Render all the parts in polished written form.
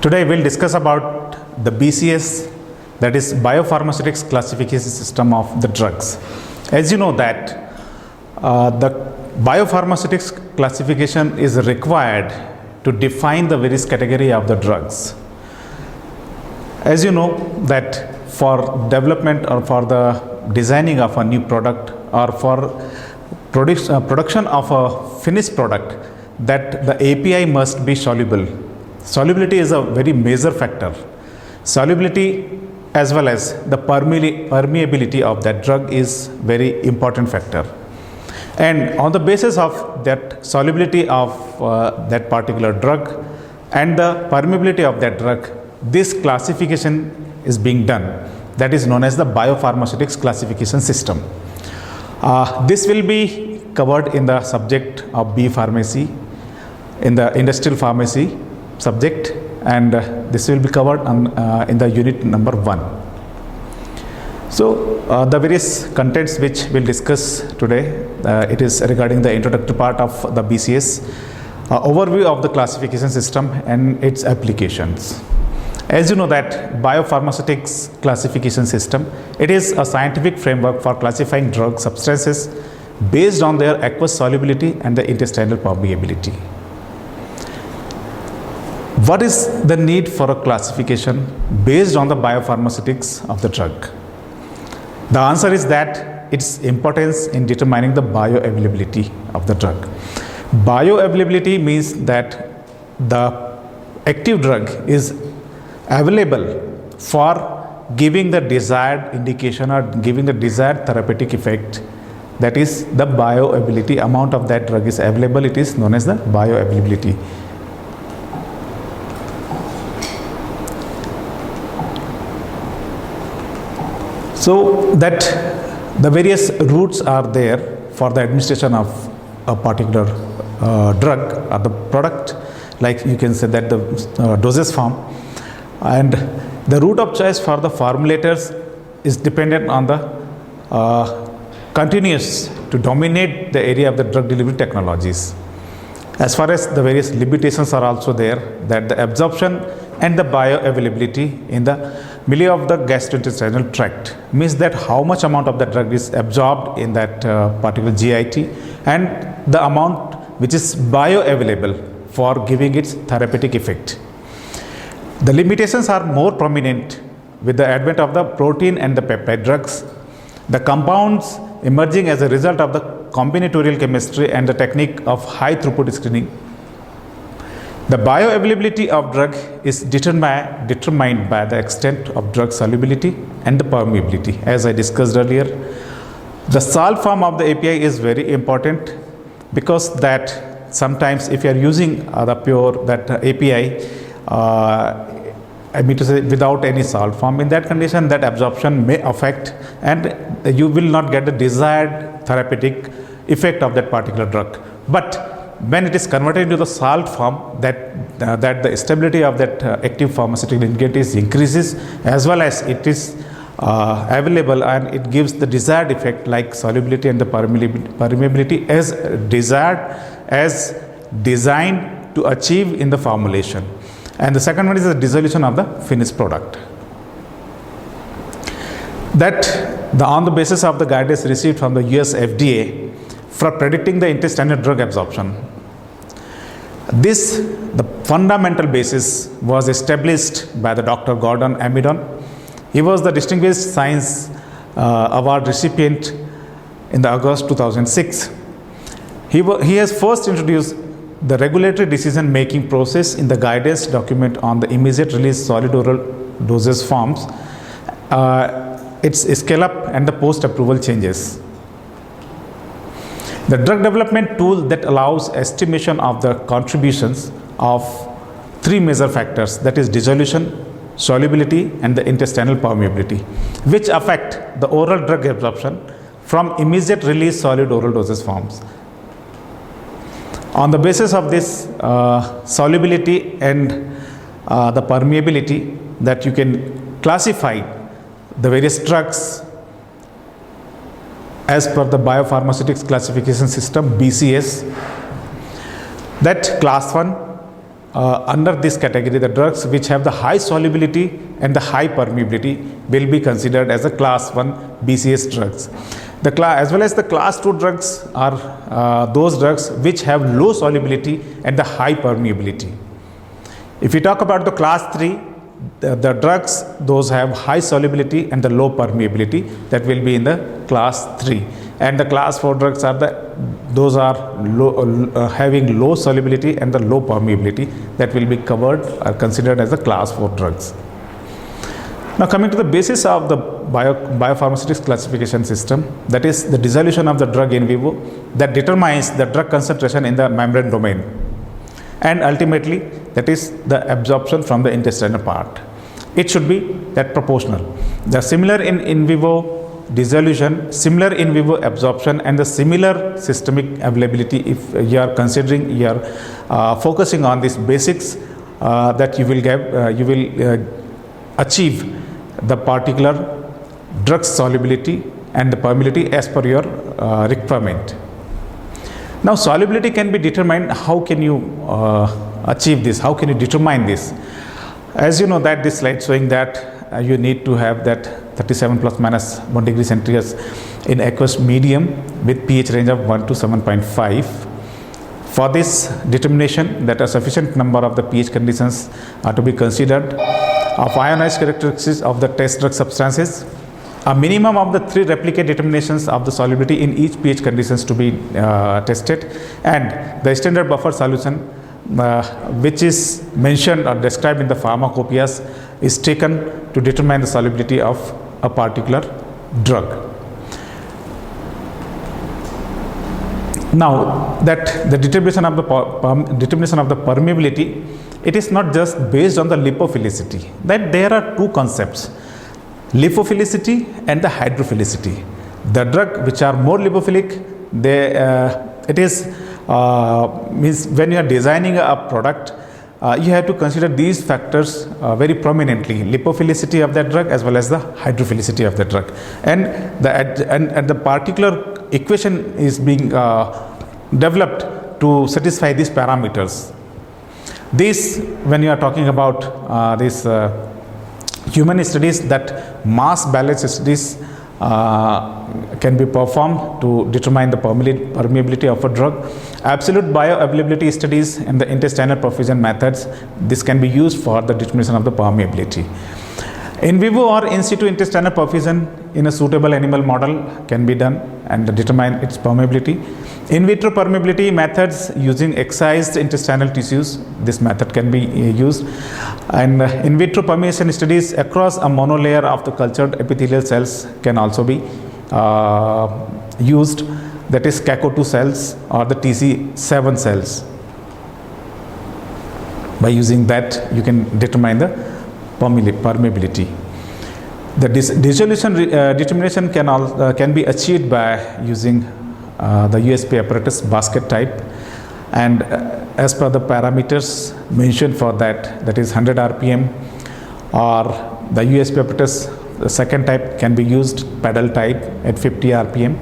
Today we'll discuss about the BCS, that is Biopharmaceutics classification system of the drugs. As you know that the biopharmaceutics classification is required to define the various category of the drugs. As you know that for development or for the designing of a new product or for production of a finished product, that the API must be soluble. Solubility is a very major factor. Solubility as well as the permeability of that drug is very important factor. And on the basis of that solubility of that particular drug and the permeability of that drug, this classification is being done. That is known as the biopharmaceutics classification system. This will be covered in the subject of B pharmacy, in the industrial pharmacy subject, and this will be covered in the unit number 1. So the various contents which we'll discuss today, it is regarding the introductory part of the BCS, overview of the classification system and its applications. As you know that biopharmaceutics classification system, it is a scientific framework for classifying drug substances based on their aqueous solubility and the intestinal permeability. What is the need for a classification based on the biopharmaceutics of the drug? The answer is that its importance in determining the bioavailability of the drug. Bioavailability means that the active drug is available for giving the desired indication or giving the desired therapeutic effect. That is the bioavailability. Amount of that drug is available, it is known as the bioavailability. So that the various routes are there for the administration of a particular drug or the product, like you can say that the dosage form, and the route of choice for the formulators is dependent on the continuous to dominate the area of the drug delivery technologies. As far as the various limitations are also there, that the absorption and the bioavailability in the milieu of the gastrointestinal tract means that how much amount of the drug is absorbed in that particular GIT and the amount which is bioavailable for giving its therapeutic effect. The limitations are more prominent with the advent of the protein and the peptide drugs, the compounds emerging as a result of the combinatorial chemistry and the technique of high throughput screening. The bioavailability of drug is determined by the extent of drug solubility and the permeability. As I discussed earlier, the salt form of the API is very important because that sometimes if you are using the pure that API, I mean to say without any salt form, in that condition that absorption may affect and you will not get the desired therapeutic effect of that particular drug. But when it is converted into the salt form, that the stability of that active pharmaceutical ingredient is increases, as well as it is available and it gives the desired effect like solubility and the permeability as desired, as designed to achieve in the formulation. And the second one is the dissolution of the finished product. That on the basis of the guidance received from the US FDA for predicting the intestinal drug absorption. The fundamental basis was established by the Dr. Gordon Amidon. He was the Distinguished Science Award recipient in the August 2006. He has first introduced the regulatory decision making process in the guidance document on the immediate release solid oral dosage forms, its scale up and the post approval changes. The drug development tool that allows estimation of the contributions of 3 major factors, that is dissolution, solubility and the intestinal permeability, which affect the oral drug absorption from immediate release solid oral dosage forms. On the basis of this solubility and the permeability, that you can classify the various drugs as per the biopharmaceutics classification system BCS, that class 1 under this category, the drugs which have the high solubility and the high permeability will be considered as a class 1 BCS drugs. As well as the class 2 drugs are those drugs which have low solubility and the high permeability. If we talk about the class 3, the drugs, those have high solubility and the low permeability, that will be in the class 3. And the class 4 drugs are those are having low solubility and the low permeability, that will be covered or considered as the class 4 drugs. Now coming to the basis of the biopharmaceutics classification system, that is the dissolution of the drug in vivo that determines the drug concentration in the membrane domain, and ultimately that is the absorption from the intestinal part. It should be that proportional. The similar in vivo dissolution, similar in vivo absorption, and the similar systemic availability, if you are considering, you are focusing on these basics, that you will achieve the particular drug solubility and the permeability as per your requirement. Now solubility can be determined. How can you achieve this? How can you determine this? As you know that this slide showing that you need to have that 37 plus minus 1 degree Celsius in aqueous medium with pH range of 1 to 7.5. For this determination, that a sufficient number of the pH conditions are to be considered of ionized characteristics of the test drug substances. A minimum of the 3 replicate determinations of the solubility in each pH conditions to be tested, and the standard buffer solution which is mentioned or described in the pharmacopoeias is taken to determine the solubility of a particular drug. Now that the determination of the permeability, it is not just based on the lipophilicity. That there are two concepts, lipophilicity and the hydrophilicity. The drug which are more lipophilic, it is means when you are designing a product, you have to consider these factors very prominently: lipophilicity of that drug as well as the hydrophilicity of the drug, and the particular equation is being developed to satisfy these parameters. This, when you are talking about this human studies, that mass balance studies can be performed to determine the permeability of a drug. Absolute bioavailability studies and the intestinal perfusion methods, this can be used for the determination of the permeability. In vivo or in situ intestinal perfusion in a suitable animal model can be done and determine its permeability. In vitro permeability methods using excised intestinal tissues, this method can be used. And in vitro permeation studies across a monolayer of the cultured epithelial cells can also be used, that is CACO2 cells or the TC7 cells. By using that, you can determine the permeability. The dissolution determination can be achieved by using the USP apparatus basket type, and as per the parameters mentioned for that is 100 rpm, or the USP apparatus, the second type can be used pedal type at 50 rpm.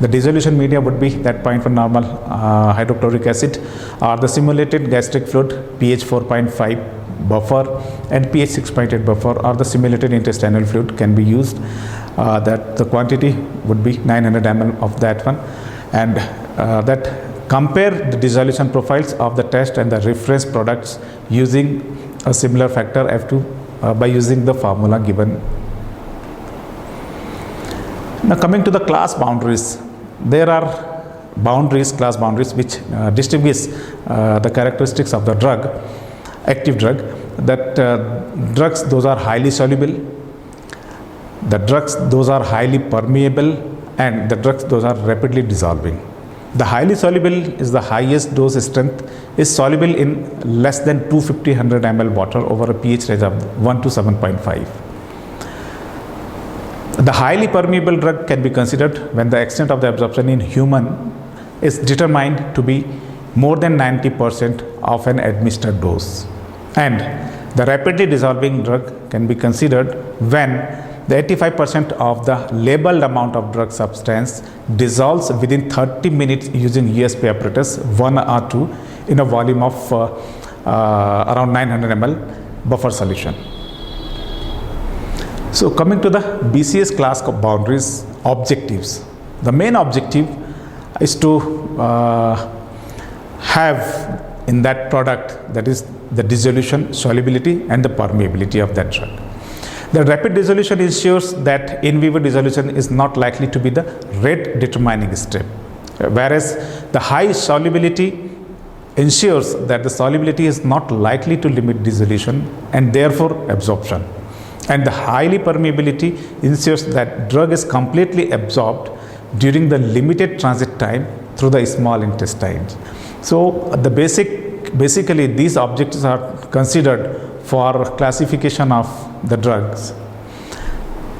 The dissolution media would be that 0.1 normal hydrochloric acid, or the simulated gastric fluid pH 4.5 buffer and pH 6.8 buffer, or the simulated intestinal fluid can be used. That the quantity would be 900 ml of that one, and that compare the dissolution profiles of the test and the reference products using a similar factor F2 by using the formula given. Now coming to the class boundaries, there are class boundaries which distinguish the characteristics of the drug, active drug. That drugs, those are highly soluble, the drugs, those are highly permeable, and the drugs, those are rapidly dissolving. The highly soluble is the highest dose strength, is soluble in less than 250 ml water over a pH range of 1 to 7.5. The highly permeable drug can be considered when the extent of the absorption in human is determined to be more than 90% of an administered dose. And the rapidly dissolving drug can be considered when the 85% of the labeled amount of drug substance dissolves within 30 minutes using USP apparatus 1 or 2 in a volume of around 900 ml buffer solution. So coming to the BCS class boundaries objectives, the main objective is to have in that product, that is the dissolution, solubility and the permeability of that drug. The rapid dissolution ensures that in vivo dissolution is not likely to be the rate determining step, whereas the high solubility ensures that the solubility is not likely to limit dissolution and therefore absorption, and the highly permeability ensures that drug is completely absorbed during the limited transit time through the small intestines. So the basically these objectives are considered for classification of the drugs.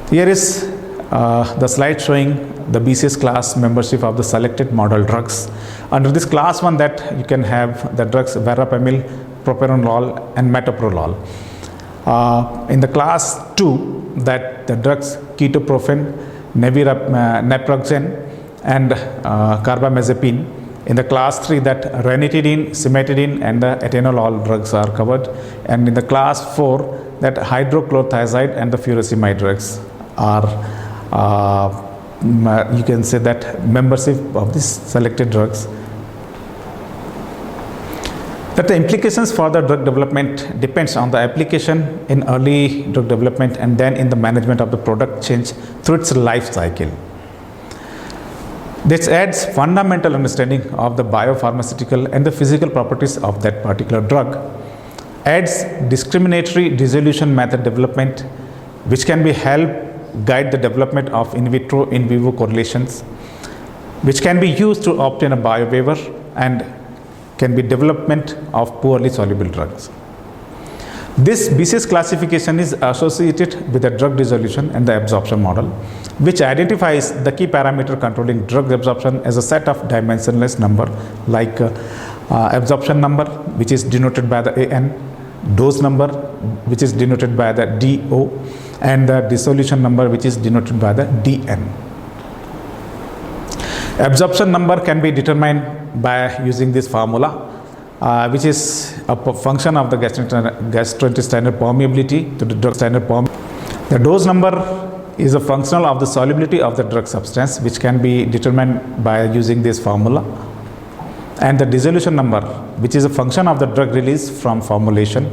Here is the slide showing the BCS class membership of the selected model drugs. Under this class 1, that you can have the drugs verapamil, propranolol and metoprolol. In the class 2, that the drugs ketoprofen, naproxen and carbamazepine. In the class 3, that ranitidine, cimetidine and the atenolol drugs are covered, and in the class 4, that hydrochlorothiazide and the furosemide drugs are you can say that membership of these selected drugs. That the implications for the drug development depends on the application in early drug development and then in the management of the product change through its life cycle. This adds fundamental understanding of the biopharmaceutical and the physical properties of that particular drug, adds discriminatory dissolution method development, which can be help guide the development of in vitro in vivo correlations, which can be used to obtain a biowaiver and can be development of poorly soluble drugs. This BCS classification is associated with the drug dissolution and the absorption model, which identifies the key parameter controlling drug absorption as a set of dimensionless number like absorption number, which is denoted by the AN, dose number, which is denoted by the DO, and the dissolution number, which is denoted by the DN. Absorption number can be determined by using this formula, which is a function of the gastrointestinal permeability to the drug standard permeability. The dose number is a functional of the solubility of the drug substance, which can be determined by using this formula, and the dissolution number, which is a function of the drug release from formulation,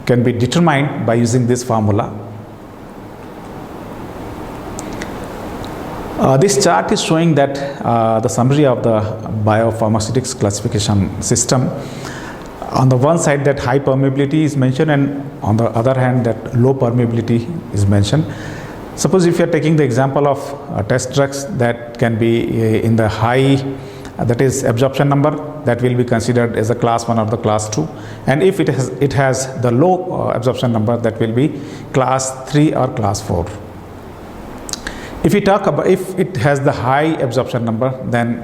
can be determined by using this formula. This chart is showing that the summary of the biopharmaceutics classification system. On the one side, that high permeability is mentioned, and on the other hand, that low permeability is mentioned. Suppose if you are taking the example of test drugs that can be in the high, that is absorption number, that will be considered as a class 1 or the class 2, and if it has the low absorption number, that will be class 3 or class 4. If we talk about if it has the high absorption number, then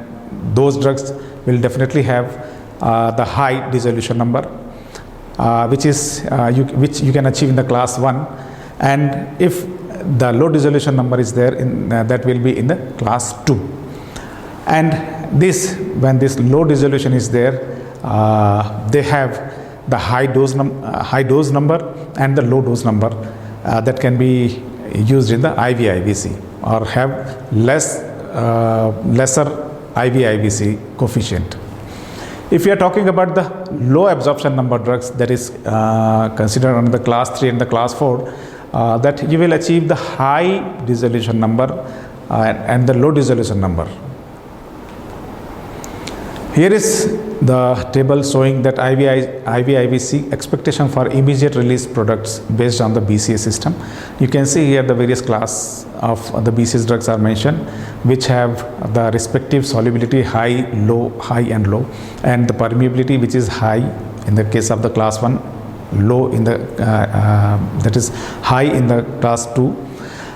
those drugs will definitely have the high dissolution number, which you can achieve in the class 1, and if the low dissolution number is there, that will be in the class 2. And when this low dissolution is there, they have the high dose number and the low dose number that can be used in the IV-IVC, or have lesser IV-IVC coefficient. If you are talking about the low absorption number drugs, that is considered under the class 3 and the class 4, that you will achieve the high dissolution number and the low dissolution number. Here is the table showing that IV-IVC expectation for immediate release products based on the BCS system. You can see here the various class of the BCS drugs are mentioned, which have the respective solubility high, and low, and the permeability, which is high in the case of the class 1, low in the that is high in the class 2,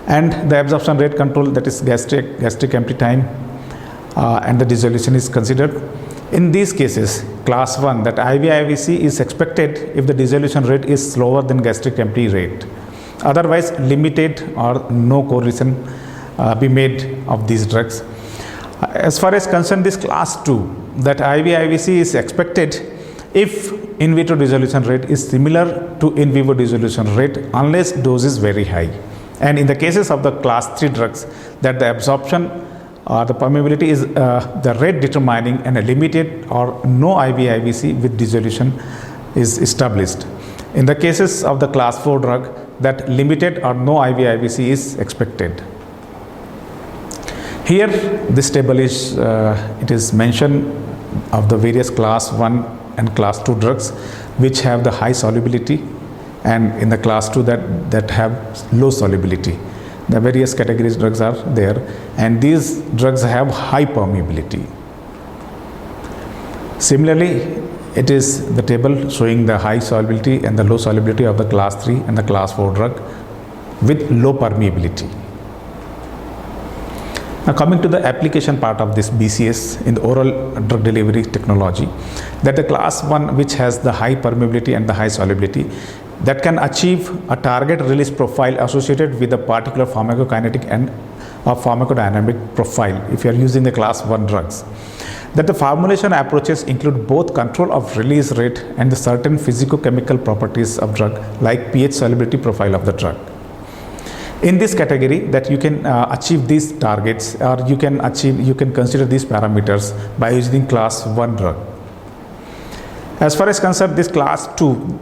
and the absorption rate control, that is gastric empty time, and the dissolution is considered. In these cases, class 1, that IV-IVC is expected if the dissolution rate is slower than gastric empty rate. Otherwise, limited or no correlation be made of these drugs. As far as concerned this class 2, that IV-IVC is expected if in vitro dissolution rate is similar to in vivo dissolution rate unless dose is very high. And in the cases of the class 3 drugs, that the absorption or the permeability is the rate determining and a limited or no IV/IVC with dissolution is established. In the cases of the class 4 drug, that limited or no IV/IVC is expected. Here this table is it is mentioned of the various class 1 and class 2 drugs which have the high solubility, and in the class 2 that have low solubility. The various categories drugs are there, and these drugs have high permeability. Similarly, it is the table showing the high solubility and the low solubility of the class 3 and the class 4 drug with low permeability. Now coming to the application part of this BCS in the oral drug delivery technology, that the class 1 which has the high permeability and the high solubility, that can achieve a target release profile associated with a particular pharmacokinetic and a pharmacodynamic profile if you are using the class 1 drugs. That the formulation approaches include both control of release rate and the certain physicochemical properties of drug like pH solubility profile of the drug. In this category, that you can achieve these targets, or you can consider these parameters by using class 1 drug. As far as concerned this class 2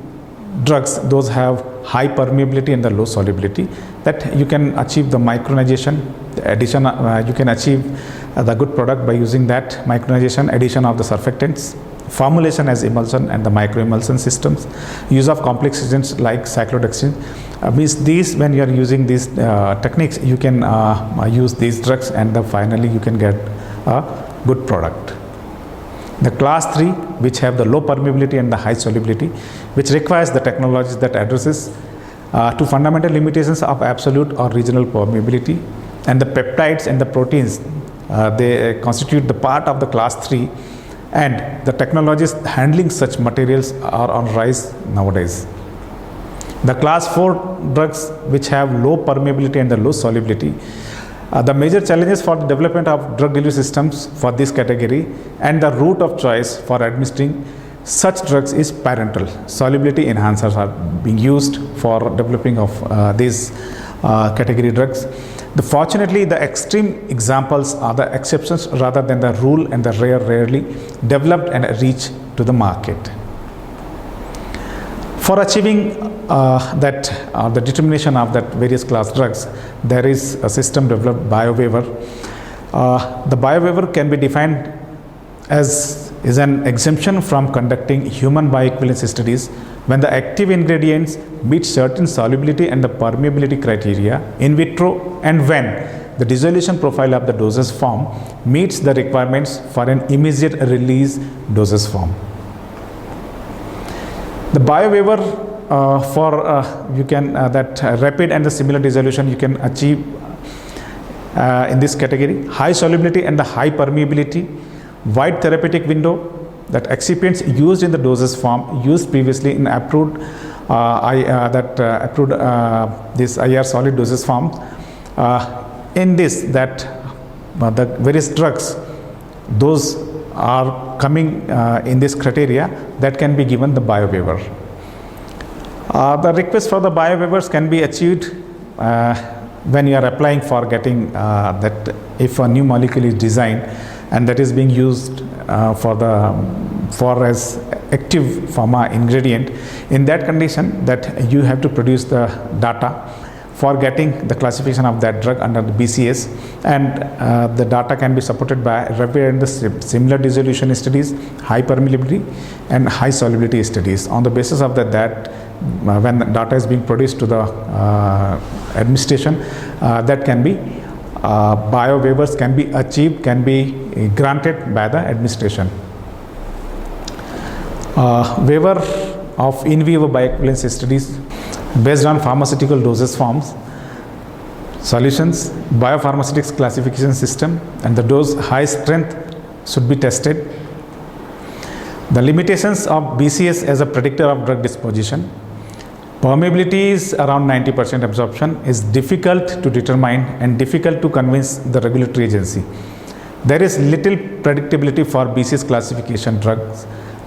drugs, those have high permeability and the low solubility, that you can achieve the micronization, the addition, you can achieve the good product by using that micronization, addition of the surfactants, formulation as emulsion and the microemulsion systems, use of complex agents like cyclodextrin. Means these, when you are using these techniques, you can use these drugs, and finally you can get a good product. The class 3 which have the low permeability and the high solubility, which requires the technologies that addresses to fundamental limitations of absolute or regional permeability, and the peptides and the proteins they constitute the part of the class 3, and the technologies handling such materials are on rise nowadays. The class 4 drugs which have low permeability and the low solubility, the major challenges for the development of drug delivery systems for this category and the route of choice for administering such drugs is parenteral. Solubility enhancers are being used for developing of these category drugs. Fortunately, the extreme examples are the exceptions rather than the rule, and the rarely developed and reach to the market. For achieving the determination of that various class drugs, there is a system developed, BioWaiver. The BioWaiver can be defined as is an exemption from conducting human bioequivalence studies when the active ingredients meet certain solubility and the permeability criteria in vitro, and when the dissolution profile of the dosage form meets the requirements for an immediate release dosage form. The BioWaiver for you can that rapid and the similar dissolution you can achieve in this category, high solubility and the high permeability, wide therapeutic window, that excipients used in the dosage form used previously in approved this IR solid dosage forms. In this, that the various drugs, those are coming in this criteria, that can be given the BioWaiver. The request for the BioWaivers can be achieved when you are applying for getting that if a new molecule is designed and that is being used for as active pharma ingredient. In that condition, that you have to produce the data for getting the classification of that drug under the BCS, and the data can be supported by rapid and the similar dissolution studies, high permeability and high solubility studies. On the basis of that when the data is being produced to the administration, that can be BioWaivers can be achieved, can be granted by the administration. Waiver of in vivo bioequivalence studies based on pharmaceutical dosage forms, solutions, biopharmaceutics classification system, and the dose high strength should be tested. The limitations of BCS as a predictor of drug disposition. Permeability is around 90% absorption is difficult to determine and difficult to convince the regulatory agency. There is little predictability for BCS classification drugs.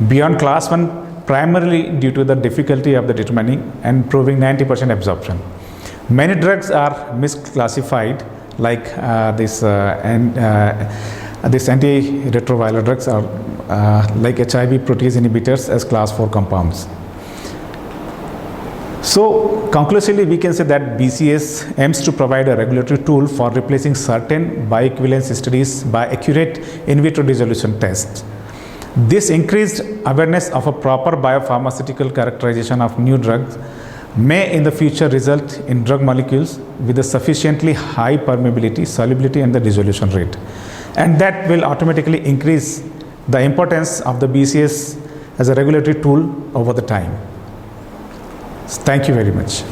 Beyond class 1, primarily due to the difficulty of the determining and proving 90% absorption. Many drugs are misclassified, like this antiretroviral drugs are like HIV protease inhibitors as class 4 compounds. So conclusively, we can say that BCS aims to provide a regulatory tool for replacing certain bioequivalence studies by accurate in vitro dissolution tests. This increased awareness of a proper biopharmaceutical characterization of new drugs may in the future result in drug molecules with a sufficiently high permeability, solubility and the dissolution rate. And that will automatically increase the importance of the BCS as a regulatory tool over the time. Thank you very much.